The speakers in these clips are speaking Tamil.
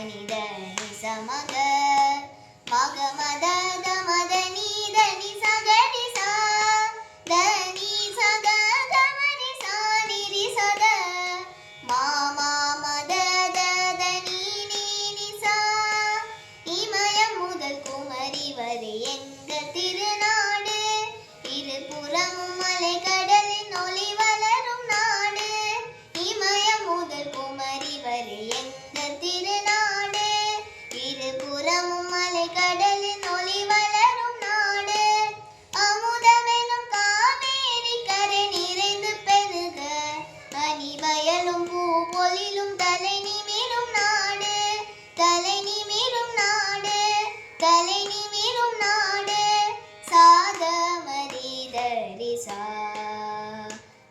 நித நிச மக மக மத த மத நீ த நி ச க ரி சா த நி ச க க ம ரி சா நி ரி ச த மா மா மத த த நீ நீ நி சா இமயம் முதல் குமரி வரை எங்க திருநாடு இருபுறமும் மலை கடலின் ஒளி வளரும் நாடு இமயம் முதல் குமரி வரை எங்க திருநாடு இருபுறமும் மலை கடலின் ஒளி வளரும் நாடு அமுதமெனும் காவேரி கரை நிறைந்து பெருக அணி வயலும் பூ பொழிலும் தலை நிமிரும் நாடு தலை நிமிரும் நாடு தலை நிமிரும் நாடு சாத மரி தரி சா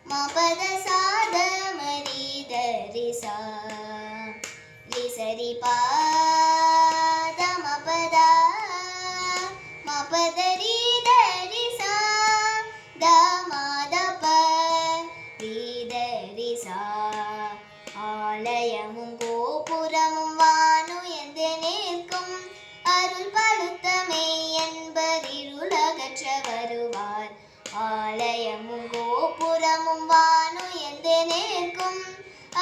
மபத சாத மரி தரி சா ரி சரி பா த மபத மபத ரி தரி சா த மத ப ரி தரி சா ஆலயமும் கோபுரமும் வானுயர்ந்து நிற்கும் அருள் பழுத்தமை என்பதிருளகற்ற வருவார் ஆலயமும் கோபுரமும் வானுயர்ந்து நிற்கும்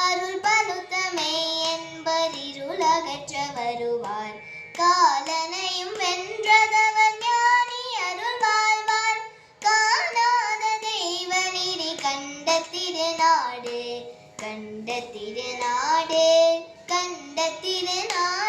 அருள் பழுத்தமை என்பதிருளகற்ற வருவார் காலனையும் வென்றதவர் ஞானி அருள் வாழ்வார் காணாத தெய்வ நெறி கண்ட திருநாடு கண்ட திருநாடு கண்ட திருநாடு